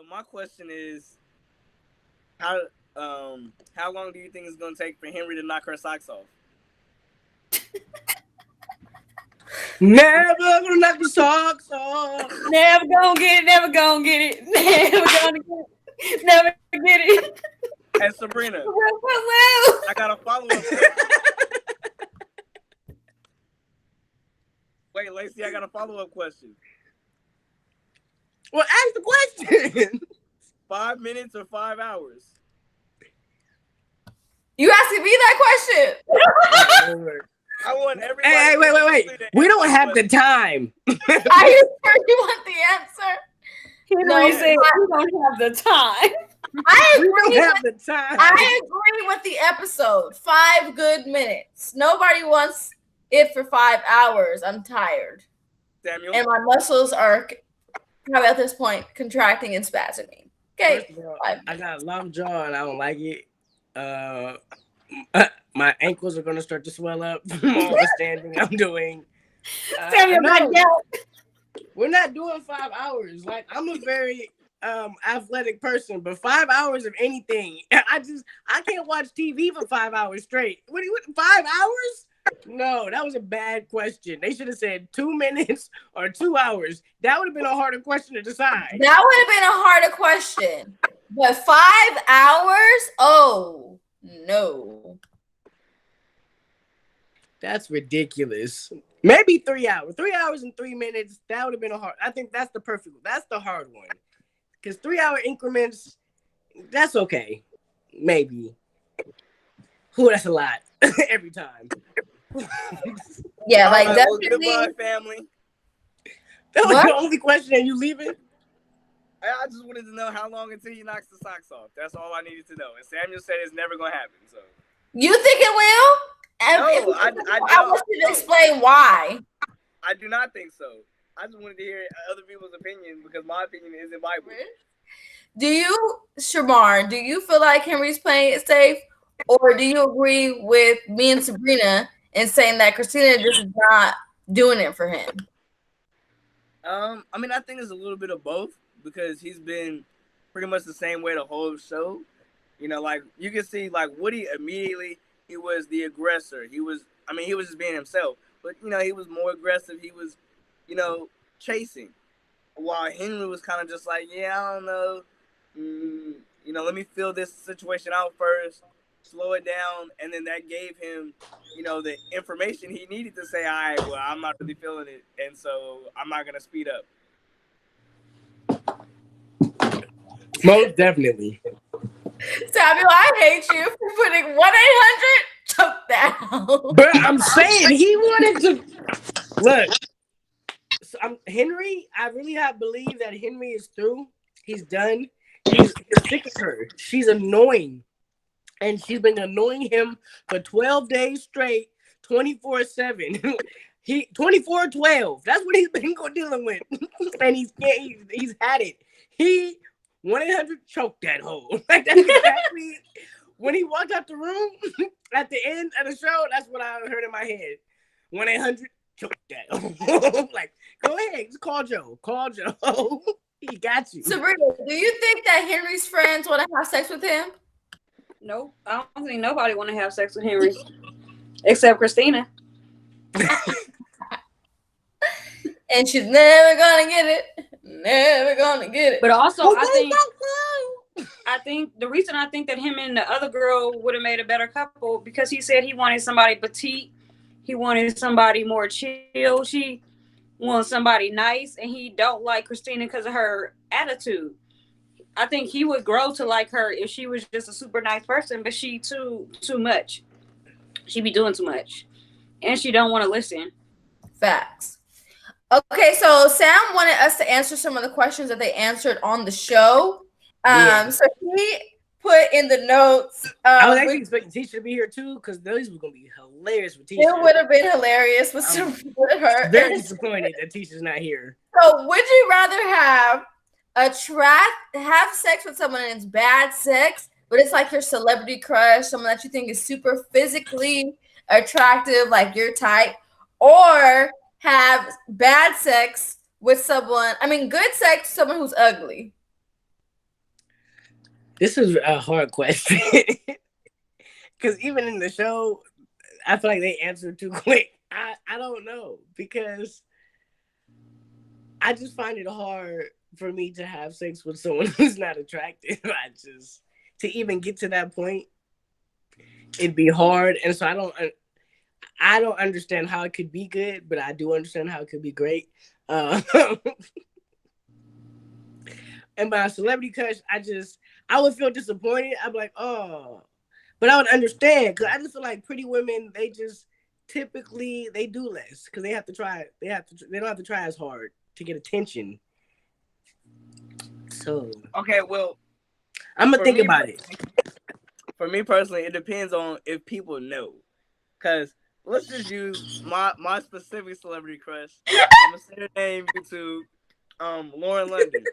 My question is, how how long do you think it's gonna take for Henry to knock her socks off? Never gonna knock the socks off. Never gonna get it. Never gonna get it. Never gonna get it. Never get it. And Sabrina, Well, I got a follow up. Wait, Lacey, I got a follow up question. Well, ask the question. 5 minutes or 5 hours? you asking me that question? I want everybody. Hey, wait. We don't have the time. Are you sure you want the answer? Henry said we don't have the time. I We agree. don't have the time. I agree with the episode. 5 good minutes. Nobody wants it for 5 hours. I'm tired. Samuel? And my muscles are probably at this point contracting and spasming. Okay. First of all, I got a long jaw and I don't like it. My ankles are gonna start to swell up from all the standing I'm doing. Samuel, no, we're not doing 5 hours. Like, I'm a very athletic person, but 5 hours of anything, I can't watch TV for 5 hours straight. What 5 hours? No, that was a bad question. They should have said 2 minutes or 2 hours. That would have been a harder question to decide. That would have been a harder question. But 5 hours? Oh, no. That's ridiculous. Maybe 3 hours. 3 hours and 3 minutes. That would have been a hard. I think that's the hard one. Because 3 hour increments, that's okay. Maybe. Whew, that's a lot every time. Yeah, like Well, definitely. goodbye, family. That was What? the only question and you leaving? I just wanted to know how long until he knocks the socks off. That's all I needed to know. And Samuel said it's never gonna happen. So You think it will? No, I want you to explain why. I do not think so. I just wanted to hear other people's opinion because my opinion isn't Bible. Do you, Shamar, do you feel like Henry's playing it safe? Or do you agree with me and Sabrina in saying that Christina just is not doing it for him? I mean, I think it's a little bit of both because he's been pretty much the same way the whole show. You know, like you can see, like Woody immediately he was the aggressor. He was just being himself, but you know, he was more aggressive. He was, you know, chasing, while Henry was kind of just like, yeah, I don't know, you know, let me feel this situation out first, slow it down, and then that gave him, you know, the information he needed to say, all right, well, I'm not really feeling it, and so I'm not gonna speed up. Most definitely. Samuel, I hate you for putting 1-800 choke down. But I'm saying he wanted to look. So Henry, I really have believed that Henry is through. He's done. He's sick of her. She's annoying. And she's been annoying him for 12 days straight, 24/7. He 24/12. That's what he's been dealing with. And he's had it. He 1-800 choked that hole. Like that's exactly when he walked out the room at the end of the show, that's what I heard in my head. 1-800 choke that hole. Like, go ahead, just call Joe. Call Joe. He got you. Sabrina, do you think that Henry's friends want to have sex with him? Nope. I don't think nobody want to have sex with Henry. Except Christina. And she's never gonna get it. Never gonna get it. But also, I think the reason I think that him and the other girl would have made a better couple because he said he wanted somebody petite, he wanted somebody more chill, she wants somebody nice, and he don't like Christina because of her attitude. I think he would grow to like her if she was just a super nice person, but she too much. She be doing too much, and she don't want to listen. Facts. Okay, so Sam wanted us to answer some of the questions that they answered on the show. So he put in the notes. I was actually expecting Tisha to be here too, because those were gonna be hilarious with Tisha. It would have been hilarious with her. Very disappointed that Tisha's not here. So, would you rather have have sex with someone and it's bad sex, but it's like your celebrity crush, someone that you think is super physically attractive, like your type, or have bad sex with someone? I mean, good sex with someone who's ugly. This is a hard question because even in the show, I feel like they answer too quick. I don't know because I just find it hard for me to have sex with someone who's not attractive. I just to even get to that point, it'd be hard, and so I don't understand how it could be good, but I do understand how it could be great. Uh, and by celebrity crush, I would feel disappointed. I'd be like, oh, but I would understand because I just feel like pretty women they just typically they do less because they have to try. They don't have to try as hard to get attention. So Okay, well, I'm gonna for think me, about it. for me personally, it depends on if people know. Cause let's just use my specific celebrity crush. I'm gonna say her name YouTube. Lauren London.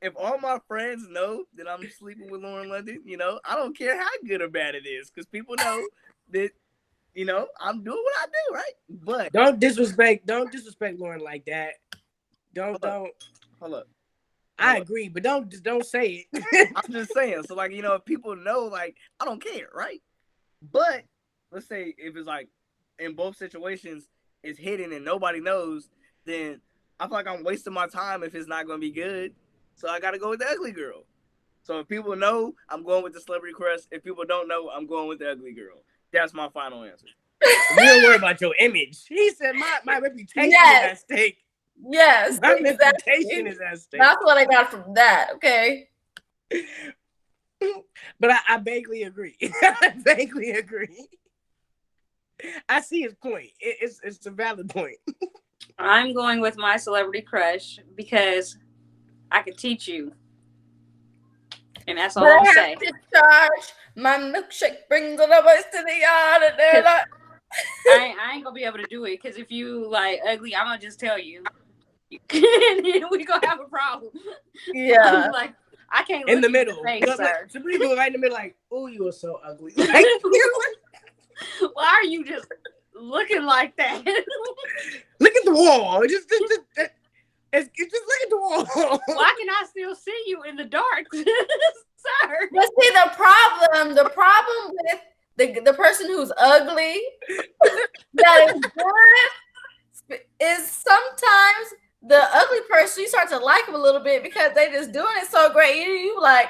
If all my friends know that I'm sleeping with Lauren London, I don't care how good or bad it is, because people know that I'm doing what I do, right? But Don't disrespect Lauren like that. hold up, Don't. hold up, I hold up. agree, but don't say it. I'm just saying. So like, if people know, like, I don't care, right? But let's say if it's like in both situations it's hidden and nobody knows, then I feel like I'm wasting my time if it's not gonna be good. So I gotta go with the ugly girl. So if people know, I'm going with the celebrity crush. If people don't know, I'm going with the ugly girl. That's my final answer. We don't worry about your image. He said my reputation is Yes. at stake. Yes, My exactly. reputation is at stake. That's what I got from that. Okay. But I vaguely agree. I vaguely agree. I see his point. It's a valid point. I'm going with my celebrity crush because I could teach you, and that's But all I'm I saying. have to charge. My milkshake brings all the boys to the yard, and they're like, I ain't gonna be able to do it because if you like ugly, I'm gonna just tell you, and then we gonna have a problem. yeah. Like I can't In look the you in middle. the face, sir. Somebody do it right in the middle, like, oh, you are so ugly. Like, Why are you just looking like that? look at the wall. Just look at the wall. Why can I still see you in the dark, sir? But see, the problem with the person who's ugly that is good is sometimes the ugly person, you start to like them a little bit because they just doing it so great. You like,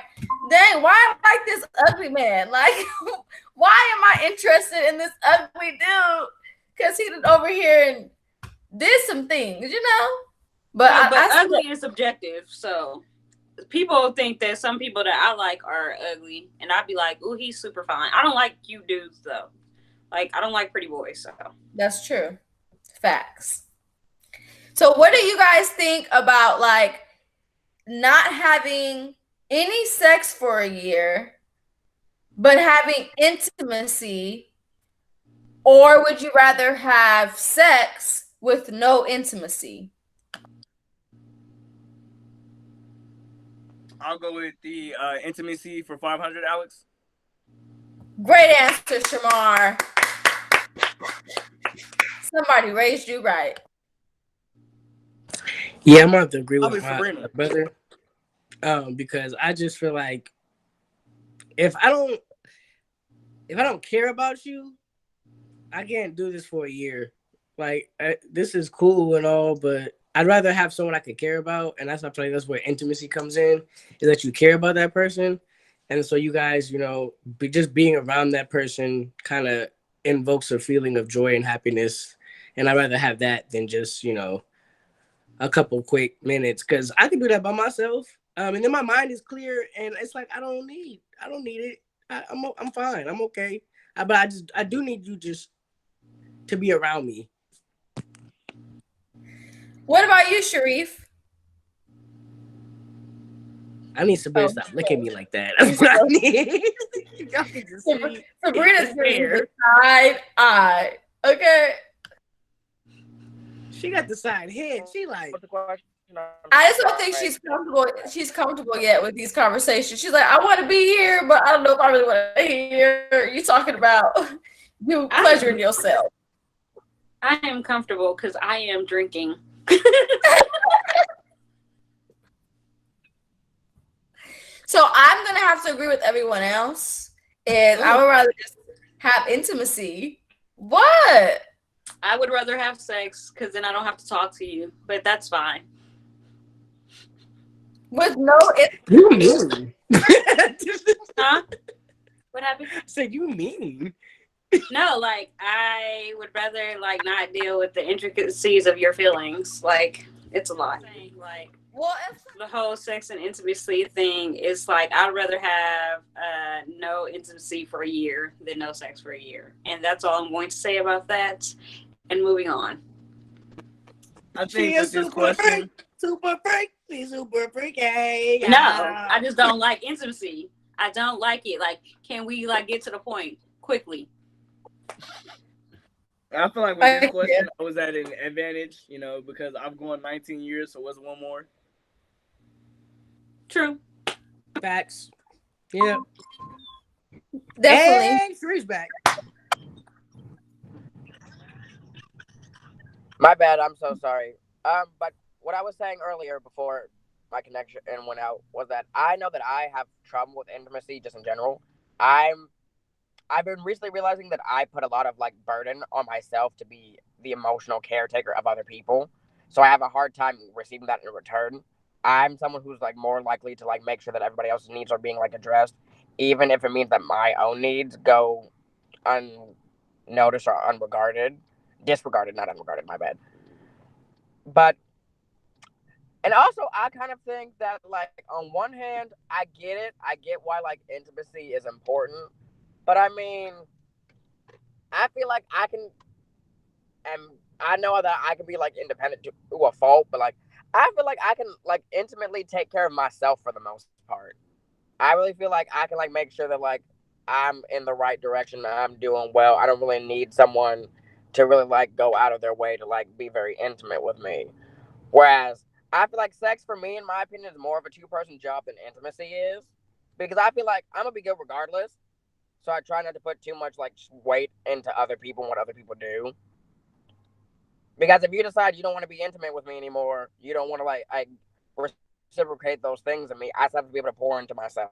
dang, why I like this ugly man? Like, why am I interested in this ugly dude? Because he did over here and did some things, But No, but I ugly is subjective. So people think that some people that I like are ugly, and I'd be like, "Ooh, he's super fine." I don't like cute dudes though. Like I don't like pretty boys. So that's true. Facts. So what do you guys think about like not having any sex for a year, but having intimacy? Or would you rather have sex with no intimacy? I'll go with the intimacy for 500, Alex. Great answer, Shamar. Somebody raised you right. Yeah, I'm gonna have to agree Probably with my Sabrina. brother. Because I just feel like if I don't care about you, I can't do this for a year. Like this is cool and all, but I'd rather have someone I could care about, and that's I feel like that's where intimacy comes in, is that you care about that person, and so you guys, just being around that person kind of invokes a feeling of joy and happiness, and I'd rather have that than just a couple quick minutes because I can do that by myself, and then my mind is clear, and it's like I don't need it. I'm fine. I'm okay. But I do need you just to be around me. What about you, Sharif? I need Sabrina to stop looking at me like that. That's what I need. Y'all can just see Sabrina's getting the side eye. Okay. She got the side head. She like. What's the question? I just don't think she's comfortable. She's comfortable yet with these conversations. She's like, I want to be here, but I don't know if I really want to hear you talking about you pleasuring yourself. I am comfortable because I am drinking. So I'm gonna have to agree with everyone else. And I Ooh, would rather just have intimacy. What? I would rather have sex because then I don't have to talk to you. But that's fine. With no You intimacy? mean? Huh? What happened? Said you mean? No, like I would rather like not deal with the intricacies of your feelings. Like it's a lot. Like Well, if the whole sex and intimacy thing is like I'd rather have no intimacy for a year than no sex for a year, and that's all I'm going to say about that. And moving on. I She think with is this super freak, question, super freak, she's super freaky. No, I Yeah. just don't like intimacy. I don't like it. Like, can we like get to the point quickly? I feel like with this I question, I was at an advantage, because I've gone 19 years, so what's one more? True. Facts. Yeah. definitely. And Shree's back. My bad. I'm so sorry. But what I was saying earlier before my connection went out was that I know that I have trouble with intimacy just in general. I'm I've been recently realizing that I put a lot of like burden on myself to be the emotional caretaker of other people. So I have a hard time receiving that in return. I'm someone who's like more likely to like make sure that everybody else's needs are being like addressed, even if it means that my own needs go unnoticed or unregarded. Disregarded, not unregarded, my bad. But and also I kind of think that like on one hand, I get it. I get why like intimacy is important. But I mean, I feel like I can and I know that I can be like independent to a fault, but like I feel like I can like intimately take care of myself for the most part. I really feel like I can like make sure that like I'm in the right direction, I'm doing well. I don't really need someone to really like go out of their way to like be very intimate with me. Whereas I feel like sex for me, in my opinion, is more of a two-person job than intimacy is, because I feel like I'm gonna be good regardless. So I try not to put too much like weight into other people and what other people do. Because if you decide you don't want to be intimate with me anymore, you don't want to like reciprocate those things in me, I still have to be able to pour into myself.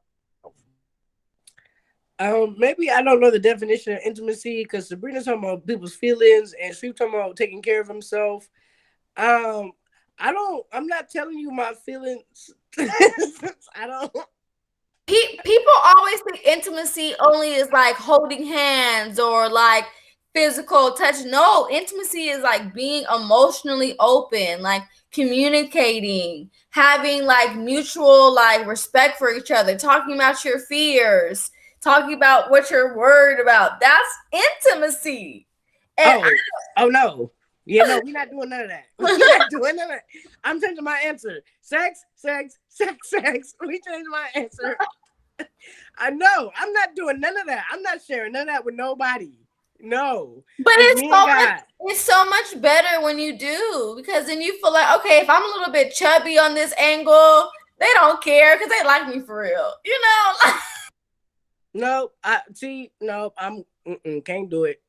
Maybe I don't know the definition of intimacy because Sabrina's talking about people's feelings and Shree's talking about taking care of himself. Um, I don't. I'm not telling you my feelings. I don't. People always think intimacy only is like holding hands or like physical touch. No, intimacy is like being emotionally open, like communicating, having like mutual like respect for each other, talking about your fears, talking about what you're worried about. That's intimacy. And Oh, oh no. Yeah, no, we're not doing none of that. We're not doing none of that. I'm changing my answer. Sex, sex, sex, sex. We changed my answer. I know. I'm not doing none of that. I'm not sharing none of that with nobody. No. But Just me and God. it's so much better when you do because then you feel like, okay, if I'm a little bit chubby on this angle, they don't care because they like me for real, you know. No, I see. No, can't do it.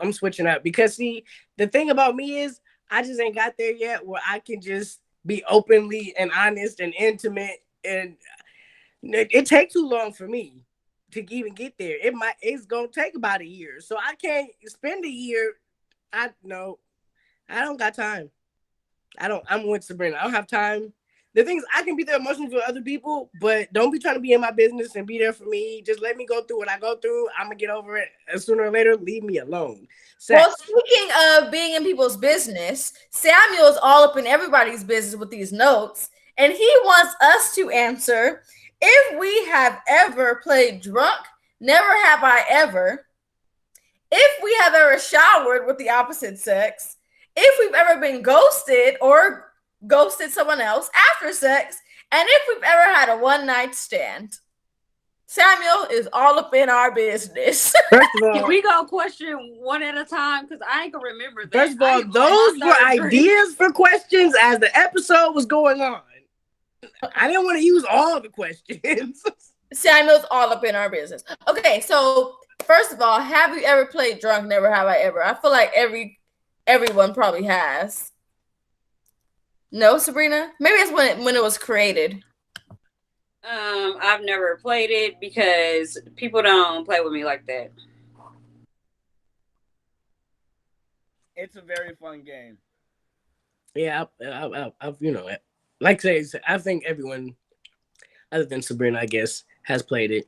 I'm switching up because see, the thing about me is I just ain't got there yet where I can just be openly and honest and intimate, and it takes too long for me to even get there. It's gonna take about a year, so I can't spend a year. I no, I don't got time. I'm with Sabrina. I don't have time. The things I can be there emotionally for other people, but don't be trying to be in my business and be there for me. Just let me go through what I go through. I'm gonna get over it sooner or later. Leave me alone. Well, Sex. speaking of being in people's business, Samuel's all up in everybody's business with these notes, and he wants us to answer if we have ever played drunk. Never have I ever. If we have ever showered with the opposite sex, if we've ever been ghosted or ghosted someone else after sex, and if we've ever had a one night stand. Samuel is all up in our business. First of Can all, we go question one at a time? Because I ain't gonna remember that. first of I all, am on those my were third drink. ideas for questions as the episode was going on. I didn't want to use all the questions. Samuel's all up in our business. Okay, so first of all, have you ever played drunk? Never have I ever. I feel like everyone probably has. No, Sabrina? Maybe it's when it was created. I've never played it because people don't play with me like that. It's a very fun game. Yeah, I've like I say, I think everyone other than Sabrina, I guess, has played it.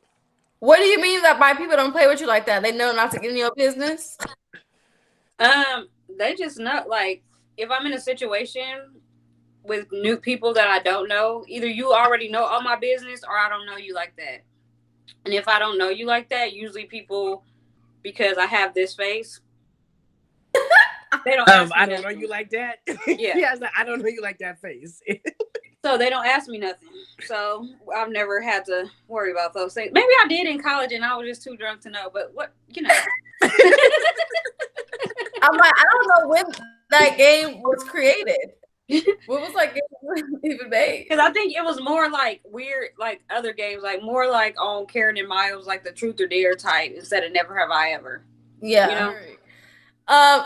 What do you mean that by people don't play with you like that? They know not to get in your business? They just not like if I'm in a situation with new people that I don't know, either you already know all my business or I don't know you like that. And if I don't know you like that, usually people because I have this face, they don't ask me I don't know you nothing. like that. Yeah. Yeah, I don't know you like that face. So they don't ask me nothing. So I've never had to worry about those things. Maybe I did in college and I was just too drunk to know. But what you know. I'm like, I don't know when that game was created. What was that game even made? Because I think it was more like weird, like other games, like more like on Karen and Miles, like the Truth or Dare type, instead of Never Have I Ever. Yeah. You know?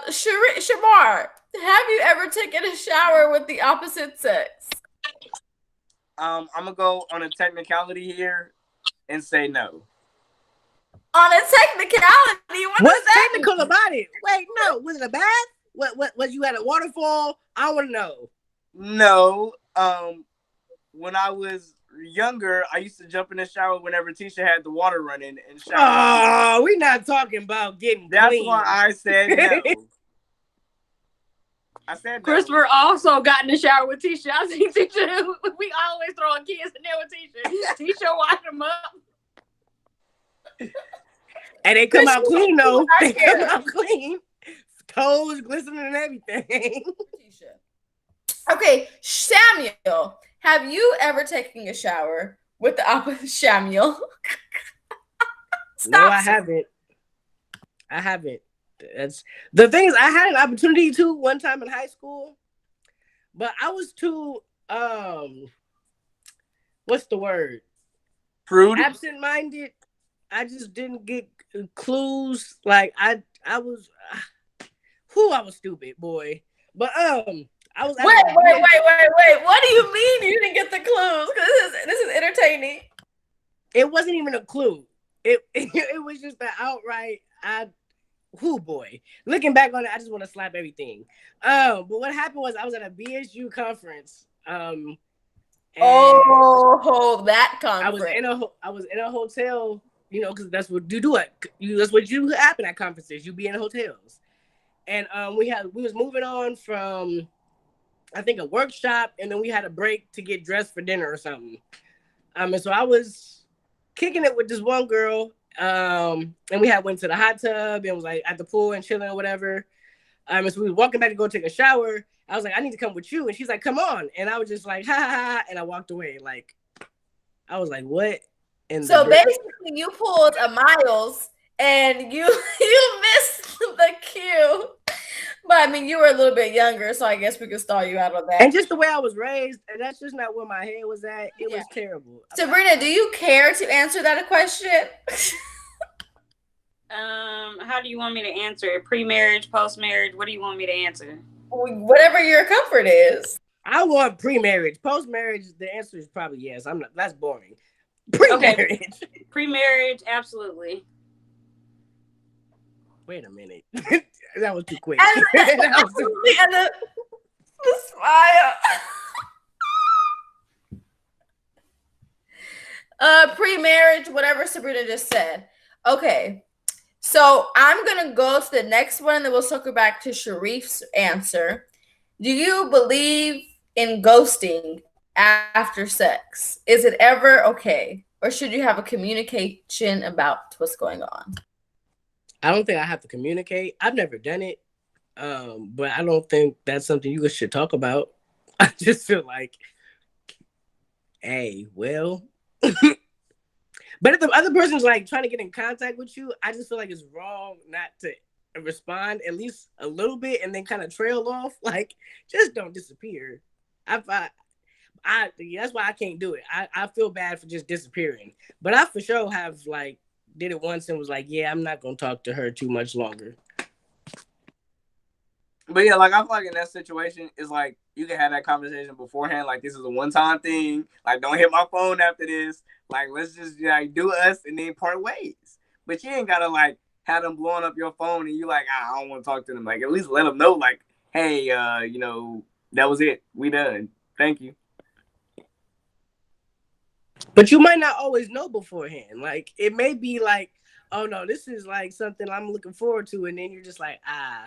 Shamar, have you ever taken a shower with the opposite sex? I'm gonna go on a technicality here and say no. On a technicality, what What's does that technical mean? about it? Wait, no, was it a bath? What was you at a waterfall? I want to know. No. When I was younger, I used to jump in the shower whenever Tisha had the water running and shower with me. Oh, we not talking about getting That's clean. why I said no. I said no. Christopher also got in the shower with Tisha. I think Tisha, we always throwing kids in there with Tisha. Tisha washed them up. And they come out clean though. They come out clean. Toes glistening and everything. Okay, Samuel, have you ever taken a shower with the opposite Samuel? No, I haven't. I haven't. That's the thing is I had an opportunity to one time in high school, but I was too what's the word? Prude. Absent-minded. I just didn't get clues. Like I was I was stupid, boy. But I was Wait. What do you mean you didn't get the clues? Because this is entertaining. It wasn't even a clue. It was just the outright boy. Looking back on it, I just want to slap everything. But what happened was I was at a BSU conference. That conference. I was in a hotel, because that's what you do. That's what you happen at conferences. You be in hotels. And we was moving on from I think a workshop, and then we had a break to get dressed for dinner or something. And so I was kicking it with this one girl, and we went to the hot tub and was like at the pool and chilling or whatever. And so we were walking back to go take a shower. I was like, I need to come with you, and she's like, come on. And I was just like, ha ha ha, and I walked away. Like, I was like, what? So basically, you pulled a Miles, and you missed the cue. But I mean, you were a little bit younger, so I guess we could stall you out on that. And just the way I was raised, and that's just not where my head was at. It was terrible. Sabrina, do you care to answer that question? How do you want me to answer it? Pre-marriage, post-marriage? What do you want me to answer? Whatever your comfort is. I want pre-marriage. Post-marriage, the answer is probably yes. I'm not. That's boring. Pre-marriage. Okay. Pre-marriage, absolutely. Wait a minute. That was too quick. And the smile. Pre-marriage, whatever Sabrina just said. Okay. So I'm gonna go to the next one, and then we'll circle back to Sharif's answer. Do you believe in ghosting after sex? Is it ever okay? Or should you have a communication about what's going on? I don't think I have to communicate. I've never done it. But I don't think that's something you should talk about. I just feel like, hey, well. But if the other person's like trying to get in contact with you, I just feel like it's wrong not to respond at least a little bit and then kind of trail off. Like, just don't disappear. That's why I can't do it. I feel bad for just disappearing. But I for sure have like did it once and was like, yeah, I'm not gonna talk to her too much longer. But yeah, like I feel like in that situation, it's like you can have that conversation beforehand. Like this is a one time thing. Like don't hit my phone after this. Like let's just like do us and then part ways. But you ain't gotta like have them blowing up your phone and you like I don't want to talk to them. Like at least let them know like hey that was it. We done. Thank you. But you might not always know beforehand. Like it may be like, oh no, this is like something I'm looking forward to, and then you're just like, yeah,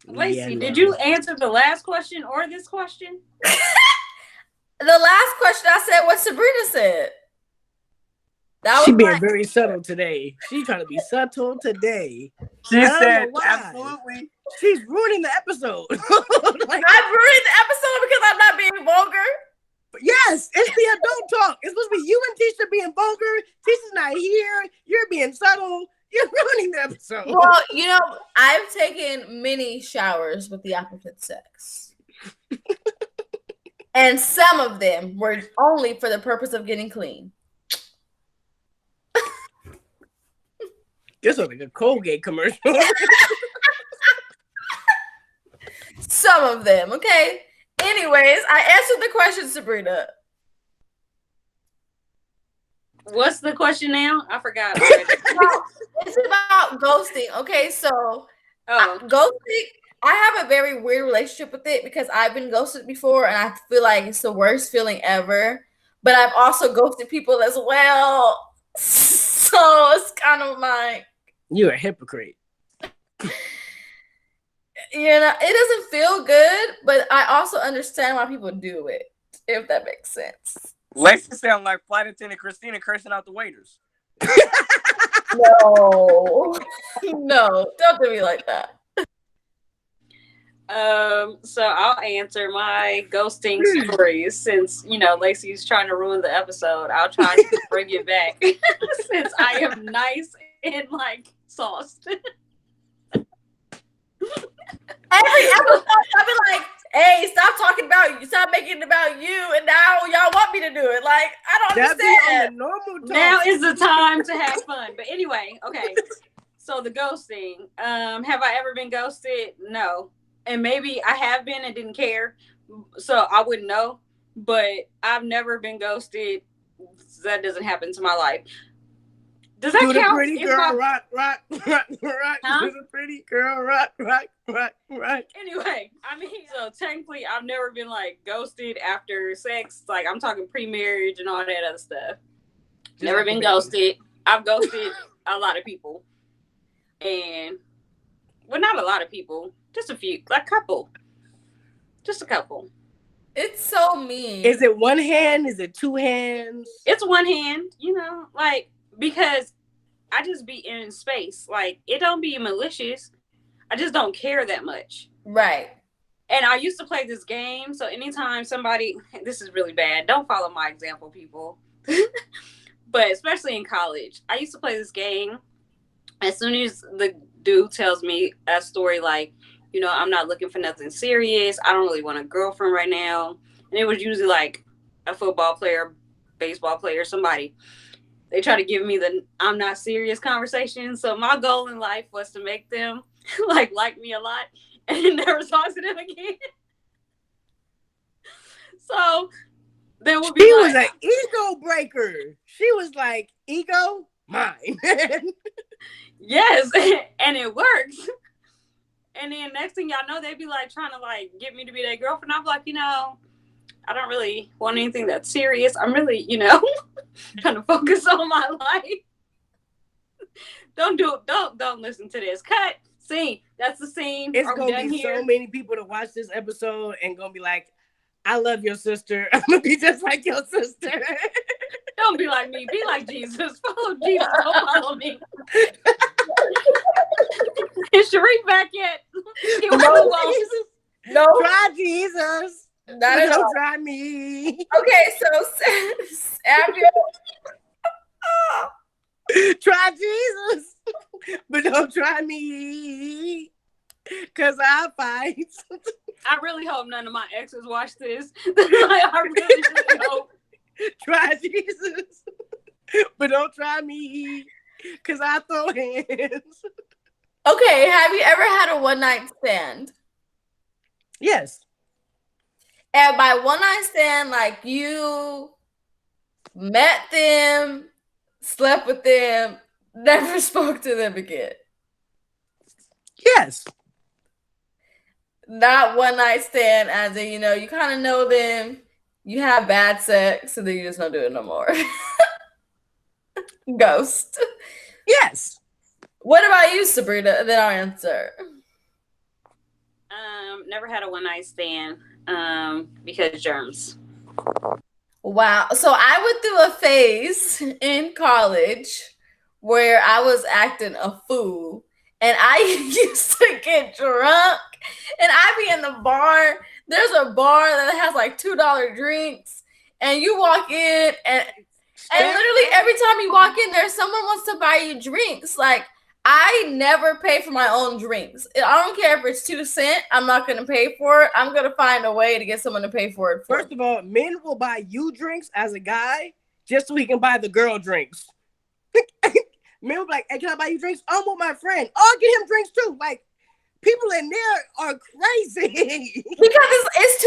Lacey, did no. you answer the last question or this question? The last question I said what Sabrina said. That She was being my very subtle today. She trying to be subtle today. She I don't know said why. absolutely. She's ruining the episode. Like, I ruined the episode because I'm not being vulgar. yes, it's the adult talk. It's supposed to be you and Tisha being vulgar. Tisha's not here. You're being subtle. You're ruining the episode. Well, I've taken many showers with the opposite sex. And some of them were only for the purpose of getting clean. This was like a Colgate commercial. Some of them, okay? Anyways, I answered the question, Sabrina. What's the question now? I forgot already. It's about ghosting. Okay, so ghosting, I have a very weird relationship with it because I've been ghosted before and I feel like it's the worst feeling ever. But I've also ghosted people as well. So it's kind of like You're a hypocrite. it doesn't feel good, but I also understand why people do it, if that makes sense. Lexi sound like flight attendant Christina cursing out the waiters. No. No, don't do me like that. So I'll answer my ghosting stories since Lacey's trying to ruin the episode. I'll try to bring it back since I am nice and like sauced. Every episode, I'll be like, "Hey, stop talking about you. Stop making it about you." And now y'all want me to do it. Like I don't understand. On the normal talk. Now is the time to have fun. But anyway, okay. So the ghosting. Have I ever been ghosted? No. And maybe I have been and didn't care, so I wouldn't know. But I've never been ghosted. That doesn't happen to my life. Does that do count? The pretty girl rock. Huh? Do the pretty girl rock. Anyway, I mean, so technically, I've never been like ghosted after sex. Like I'm talking pre-marriage and all that other stuff. Never been ghosted. I've ghosted a lot of people, and not a lot of people. Just a few, like just a couple. It's so mean. Is it one hand? Is it two hands? It's one hand, like because I just be in space. Like it don't be malicious. I just don't care that much. Right. And I used to play this game, so anytime somebody, this is really bad. Don't follow my example, people. But especially in college, I used to play this game. As soon as the dude tells me a story like, I'm not looking for nothing serious. I don't really want a girlfriend right now. And it was usually like a football player, baseball player, somebody. They try to give me the I'm not serious conversation. So my goal in life was to make them like me a lot and never talk to them again. So there would be She was an ego breaker. She was like, ego, mine. Yes, and it works. And then next thing y'all know, they be like trying to like get me to be their girlfriend. I'm like, I don't really want anything that's serious. I'm really, trying to focus on my life. Don't listen to this. Cut. Scene. That's the scene. It's gonna be so many people to watch this episode and gonna be like, I love your sister. I'm gonna be just like your sister. Don't be like me. Be like Jesus. Follow Jesus. Don't follow me. Is Sharif back yet? No. Try Jesus. Don't try me. Okay, so Samuel. Try Jesus, but don't try me, cause I fight. I really hope none of my exes watch this. I really hope. Try Jesus, but don't try me, cause I throw hands. Okay, have you ever had a one night stand? Yes. And by one night stand, like you met them, slept with them, never spoke to them again. Yes. Not one night stand, as in, you kind of know them, you have bad sex, so then you just don't do it no more. Ghost. Yes. What about you, Sabrina? Then I'll answer. Never had a one night stand. Because germs. Wow. So I went through a phase in college where I was acting a fool. And I used to get drunk and I be in the bar. There's a bar that has like $2 drinks. And you walk in and literally every time you walk in there, someone wants to buy you drinks. Like I never pay for my own drinks. I don't care if it's 2 cents. I'm not going to pay for it. I'm going to find a way to get someone to pay for it. First of all, men will buy you drinks as a guy just so he can buy the girl drinks. Men will be like, hey, can I buy you drinks? I'm with my friend. I'll get him drinks too. Like, people in there are crazy. Because it's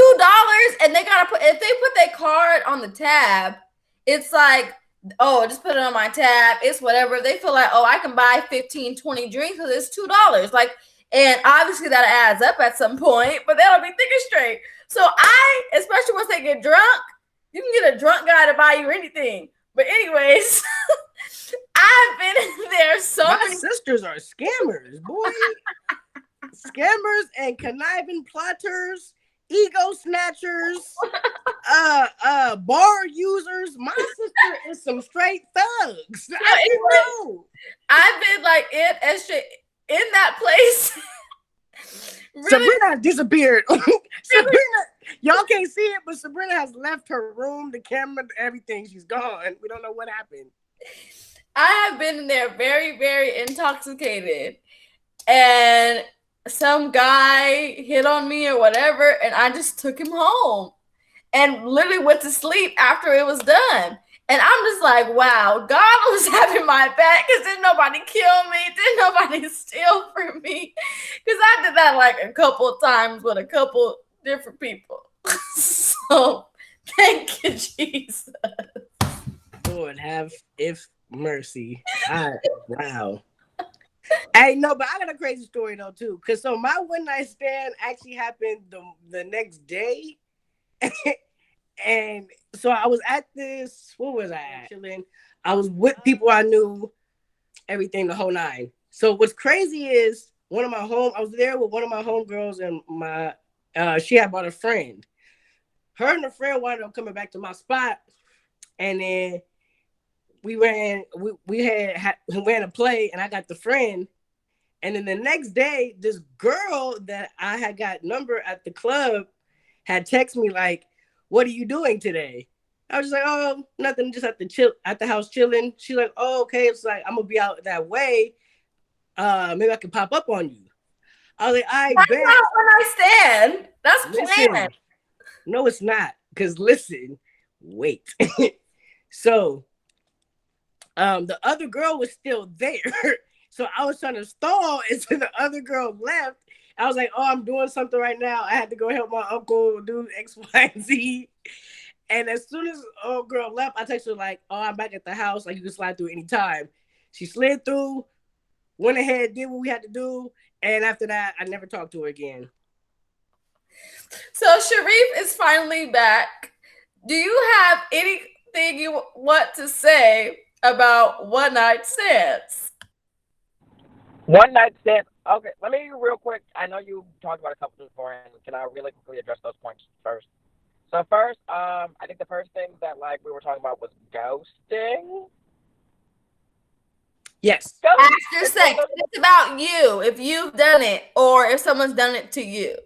$2 and they gotta if they put their card on the tab, it's like, oh, just put it on my tab. It's whatever. They feel like, oh, I can buy 15, 20 drinks because it's $2. Like, and obviously that adds up at some point, but they don't be thinking straight. So especially once they get drunk, you can get a drunk guy to buy you anything. But anyways, I've been in there My sisters are scammers, boy. Scammers and conniving plotters, ego snatchers, bar users. My sister is some straight thugs. I know. I've been like in that place. Really? Sabrina disappeared. Sabrina, y'all can't see it, but Sabrina has left her room, the camera, everything. She's gone. We don't know what happened. I have been in there very, very intoxicated, and some guy hit on me or whatever, and I just took him home and literally went to sleep after it was done. And I'm just like, wow, God was having my back because didn't nobody kill me, didn't nobody steal from me, because I did that like a couple of times with a couple different people. So thank you, Jesus. Lord have mercy. Wow. Hey, no, but I got a crazy story though too. Cause so my one night stand actually happened the next day. And so I was at this, what was I at? Chilling. I was with people I knew, everything, the whole nine. So what's crazy is I was there with one of my homegirls and she had brought a friend. Her and the friend wound up coming back to my spot, and then we ran a play, and I got the friend. And then the next day, this girl that I had got number at the club had texted me like, "What are you doing today?" I was just like, "Oh, nothing, just at the house chilling." She's like, "Oh, okay." It's like, I'm gonna be out that way. Maybe I can pop up on you. I was like, "I bet." That's not when I stand. That's planned. No, it's not. Because listen, wait. So, the other girl was still there. So I was trying to stall until the other girl left. I was like, "Oh, I'm doing something right now. I had to go help my uncle do X, Y, and Z." And as soon as the old girl left, I texted her like, "Oh, I'm back at the house. Like, you can slide through anytime." She slid through, went ahead, did what we had to do. And after that, I never talked to her again. So Sharif is finally back. Do you have anything you want to say about one night stands? One night stand. Okay, let me real quick. I know you talked about a couple beforehand. Can I really quickly address those points first? So first, I think the first thing that like we were talking about was ghosting. Yes. After sex, it's about you. If you've done it, or if someone's done it to you.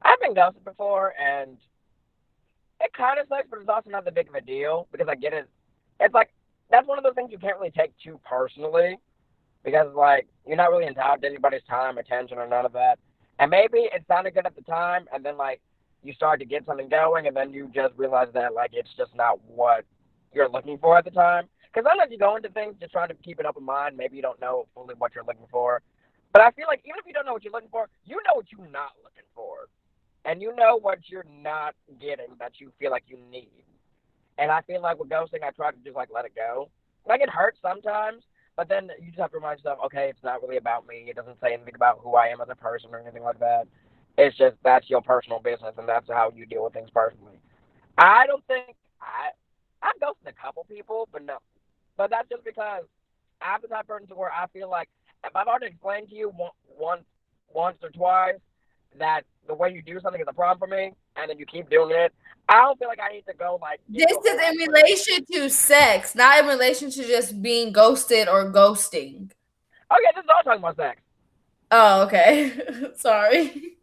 I've been ghosted before, and it kind of sucks, but it's also not that big of a deal because I get it. It's like that's one of those things you can't really take too personally because like you're not really entitled to anybody's time, attention, or none of that. And maybe it sounded good at the time, and then like you start to get something going, and then you just realize that like it's just not what you're looking for at the time. because sometimes you go into things just trying to keep an open mind. Maybe you don't know fully what you're looking for. But I feel like even if you don't know what you're looking for, you know what you're not looking for. And you know what you're not getting that you feel like you need. And I feel like with ghosting, I try to just like let it go. Like it hurts sometimes, but then you just have to remind yourself, okay, it's not really about me. It doesn't say anything about who I am as a person or anything like that. It's just that's your personal business, and that's how you deal with things personally. I don't think I've ghosted a couple people, but no. But that's just because I'm the type of person to where I feel like if I've already explained to you once or twice that the way you do something is a problem for me, and then you keep doing it, I don't feel like I need to go like. This is in relation to sex, not in relation to just being ghosted or ghosting. Okay, this is all talking about sex. Oh, okay. Sorry.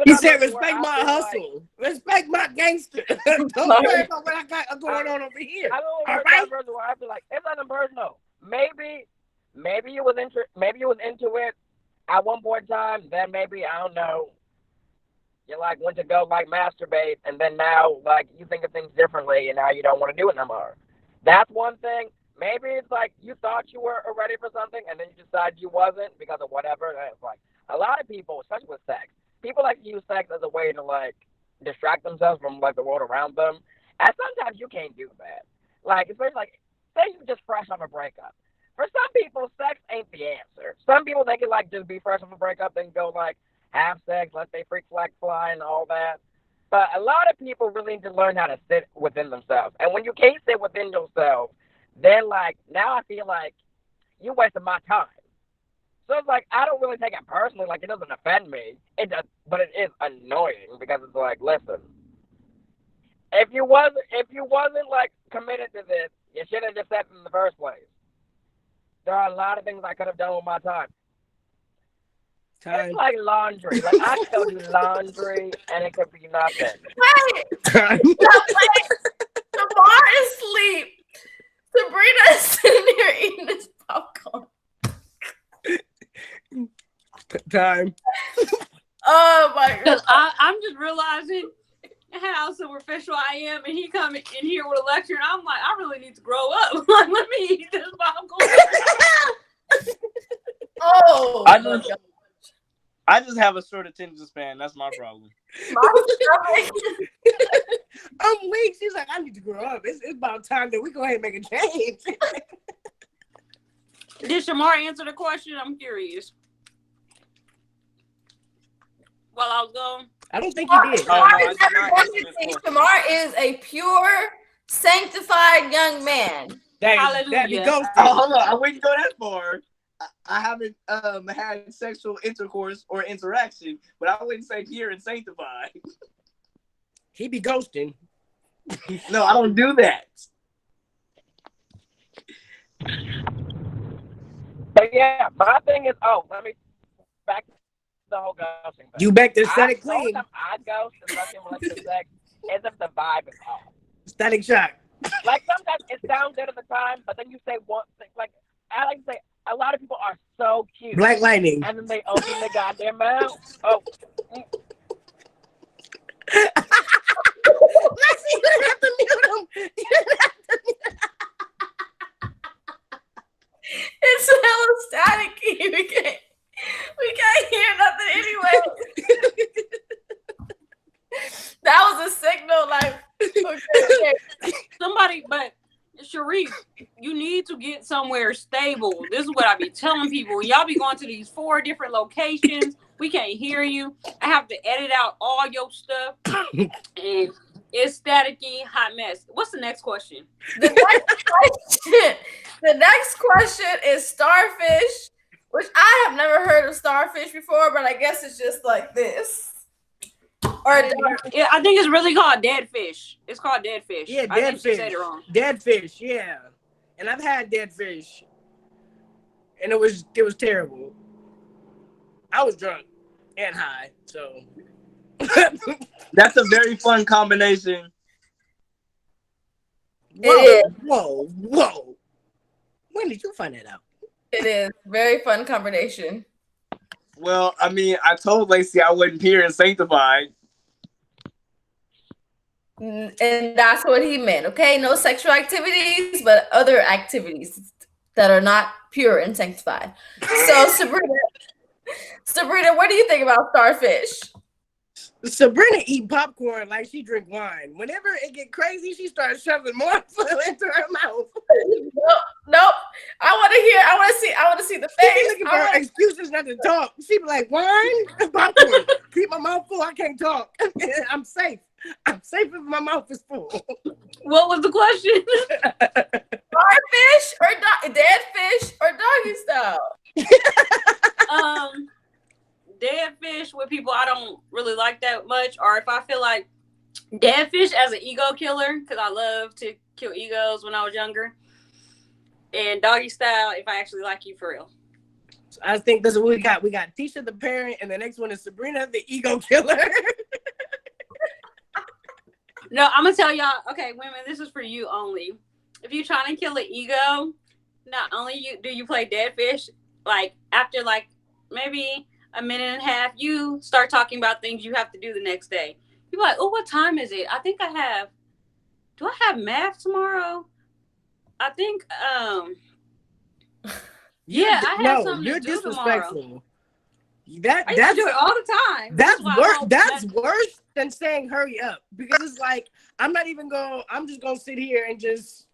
He said, "Respect my hustle, respect my gangster. Don't worry about what I got going on over here." I don't All know right. where I feel like it's nothing personal. Maybe you was into it at one point in time. Then maybe I don't know. You like went to go like masturbate, and then now like you think of things differently, and now you don't want to do it no more. That's one thing. Maybe it's like you thought you were ready for something, and then you decided you wasn't because of whatever. And it's like a lot of people, especially with sex, people like to use sex as a way to like distract themselves from like the world around them. And sometimes you can't do that. Like especially like say you just fresh off a breakup. For some people, sex ain't the answer. Some people they can like just be fresh off a breakup and go like have sex, let their freak flag fly and all that. But a lot of people really need to learn how to sit within themselves. And when you can't sit within yourself, then like now I feel like you wasted my time. So it's like I don't really take it personally. Like it doesn't offend me. It does, but it is annoying because it's like, listen, if you wasn't like committed to this, you should have just said it in the first place. There are a lot of things I could have done with my time. It's like laundry. Like I could go do laundry and it could be nothing. Wait, Tamar is asleep. Sabrina is sitting here eating this popcorn. Time. Oh my god! I'm just realizing how superficial I am, and he come in here with a lecture, and I'm like, I really need to grow up. Like, let me eat this popcorn. Oh, I just have a short attention span. That's my problem. I'm weak. She's like, I need to grow up. It's about time that we go ahead and make a change. Did Shamar answer the question? I'm curious. While I was gone, I don't think he did. Shamar is a pure, sanctified young man. Hallelujah. That goes hold on, I wouldn't go that far. I haven't had sexual intercourse or interaction, but I wouldn't say pure and sanctified. He be ghosting. No, I don't do that. But yeah, my thing is, let me back to the whole ghosting thing. You back to static clean. I ghost especially in relation to sex is if the vibe is off. Static shock. Like sometimes it sounds good at the time, but then you say one thing. Like I like to say, a lot of people are so cute. Black lightning. And then they open their goddamn mouth. Oh. Lexi, you didn't have to mute him. You didn't have to mute him. It's hella staticky. We can't hear nothing anyway. That was a signal, like okay. Somebody, but Sharif, you need to get somewhere stable. This is what I be telling people. Y'all be going to these 4 different locations. We can't hear you. I have to edit out all your stuff. And it's staticky, hot mess. What's the next question? The next question is starfish, which I have never heard of starfish before, but I guess it's just like this. Yeah, I think it's really called dead fish. It's called dead fish. Yeah, I dead think fish. she said it wrong. Dead fish, yeah. And I've had dead fish, and it was terrible. I was drunk and high, so That's a very fun combination. Whoa. When did you find that out? It is very fun combination. Well, I mean, I told Lacey I wasn't pure and sanctified. And that's what he meant. Okay, no sexual activities, but other activities that are not pure and sanctified. So Sabrina, what do you think about starfish? Sabrina eat popcorn like she drink wine. Whenever it get crazy, she starts shoving more food into her mouth. Nope, nope. I want to hear. I want to see the She be face. looking for excuses not to talk. She be like, wine, popcorn. Keep my mouth full. I can't talk. I'm safe. I'm safe if my mouth is full. What was the question? Starfish or dead fish or doggy style? Dead fish with people I don't really like that much, or if I feel like dead fish as an ego killer, because I love to kill egos when I was younger. And doggy style if I actually like you for real. So I think this is what we got. We got Tisha the parent, and the next one is Sabrina the ego killer. No, I'm gonna tell y'all. Okay, women, this is for you only. If you're trying to kill an ego, not only do you play dead fish, like after like maybe a minute and a half, you start talking about things you have to do the next day. You're like, oh, what time is it? I think I have. Do I have math tomorrow? I think. Yeah, I have something to do tomorrow. That's do it all the time. That's worse than saying hurry up, because it's like I'm just gonna sit here and just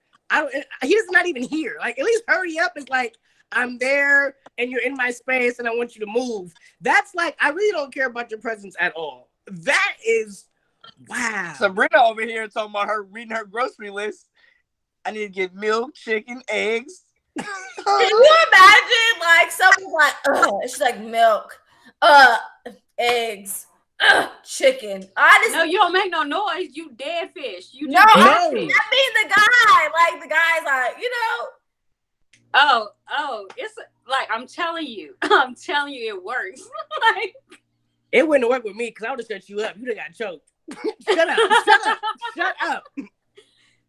he's not even here. Like, at least hurry up is like I'm there and you're in my space and I want you to move. That's like, I really don't care about your presence at all. That is wow. Sabrina over here talking about her reading her grocery list. I need to get milk, chicken, eggs. Can you imagine, like, someone's like, she's like, milk, eggs, chicken. No, you don't make no noise. You dead fish. You no, I mean the guy. Like, the guy's like, you know. Oh, it's like, I'm telling you, it works. Like, it wouldn't work with me because I would have shut you up. You'd have got choked. Shut up.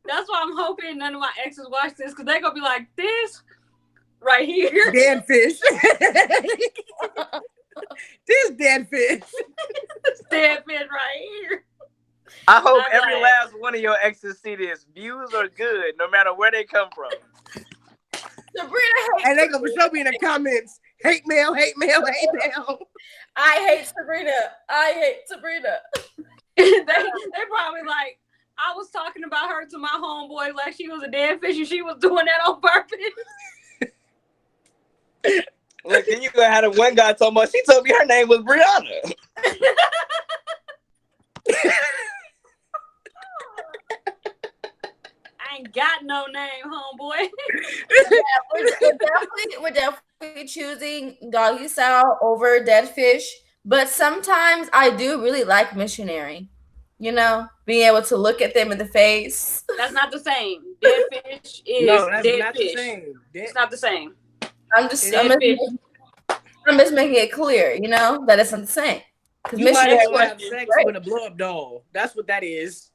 That's why I'm hoping none of my exes watch this, because they're gonna be like, this right here. Dead fish. This dead fish. This dead fish right here. I hope every last one of your exes see this. Views are good, no matter where they come from. Sabrina and they're gonna show me in the comments, hate mail. I hate Sabrina. They probably like, I was talking about her to my homeboy like she was a dead fish and she was doing that on purpose. Look, then you gonna have the one guy talking about, she told me her name was Brianna. I ain't got no name, homeboy. We're definitely choosing doggy style over dead fish, but sometimes I do really like missionary. You know, being able to look at them in the face. That's not the same. Dead fish is dead fish. It's not the same. I'm just making it clear, you know, that it's not the same. You might as well have sex with a blow-up doll. That's what that is.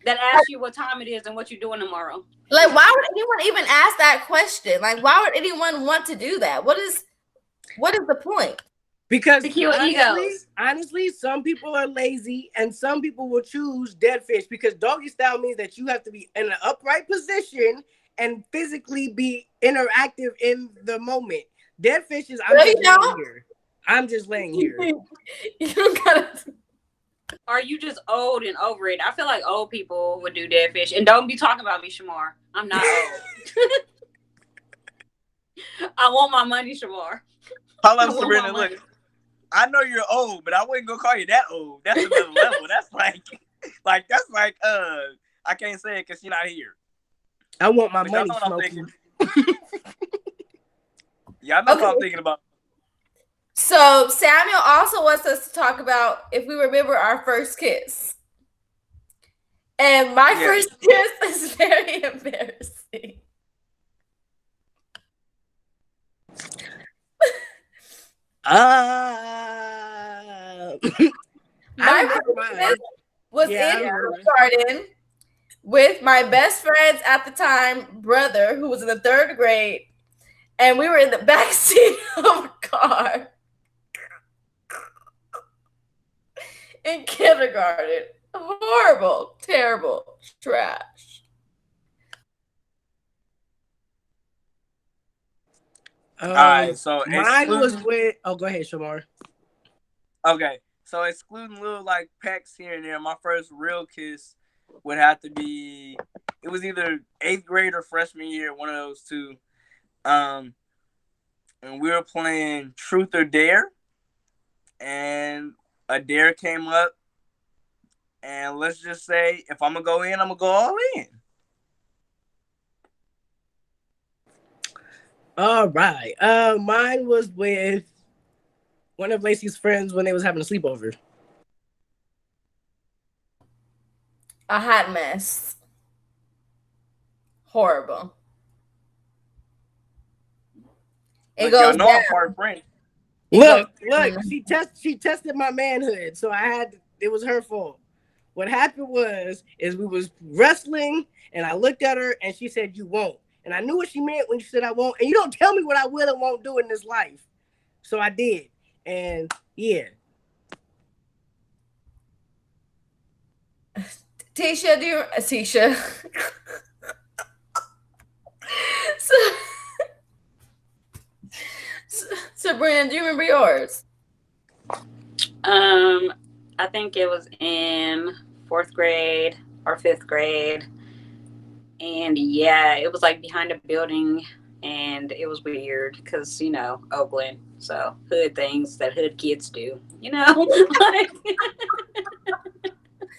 That asks you what time it is and what you're doing tomorrow. Like, why would anyone even ask that question? Like, why would anyone want to do that? What is the point? Because honestly, some people are lazy and some people will choose dead fish, because doggy style means that you have to be in an upright position and physically be interactive in the moment. Dead fish is I'm just laying here. You don't gotta. Are you just old and over it? I feel like old people would do dead fish. And don't be talking about me, Shamar. I'm not old. I want my money, Shamar. Hold on, Sabrina, look. I know you're old, but I wouldn't go call you that old. That's another level. That's like I can't say it because she's not here. I want my money, Yeah, I know what I'm thinking about. So Samuel also wants us to talk about if we remember our first kiss. And my first kiss is very embarrassing. My first kiss was in kindergarten with my best friend's at the time brother, who was in the 3rd grade, and we were in the back seat of a car in kindergarten. Horrible, terrible, trash. All right, so Mine was excluding with. Oh, go ahead, Shamar. okay, so excluding little like pecks here and there, my first real kiss would have to be it was either eighth grade or freshman year, one of those two. Um, and we were playing Truth or Dare, and a dare came up, and let's just say if I'm gonna go in, I'm gonna go all in. All right. Mine was with one of Lacey's friends when they was having a sleepover. A hot mess. Horrible. It Look, y'all goes know I'm down. part French. It goes Look. down. She tested my manhood, so I had. It was her fault. What happened is we was wrestling, and I looked at her, and she said, "You won't." And I knew what she meant when she said, "I won't." And you don't tell me what I will and won't do in this life. So I did, and yeah. Tisha, do you Tisha? so, Sabrina, do you remember yours? I think it was in fourth grade or fifth grade, and yeah, it was like behind a building, and it was weird because Oakland, so hood things that hood kids do, like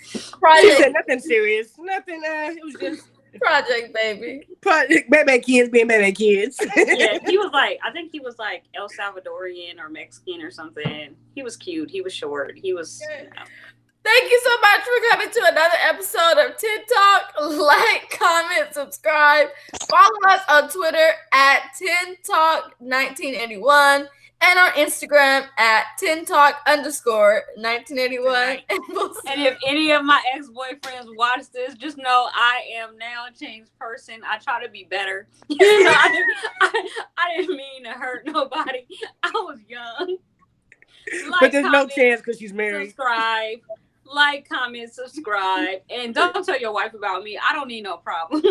She said Project, nothing serious, nothing. It was just project, baby. project baby kids being baby kids. yeah, he was like, I think he was like El Salvadorian or Mexican or something. He was cute. He was short. He was. Thank you so much for coming to another episode of Tin Talk. Like, comment, subscribe. Follow us on Twitter at Tin Talk 1981 and on Instagram at Tin Talk _1981. And if any of my ex-boyfriends watch this, just know I am now a changed person. I try to be better. I didn't mean to hurt nobody. I was young. But there's no chance because she's married. Subscribe. Like, comment, subscribe, and don't tell your wife about me. I don't need no problems.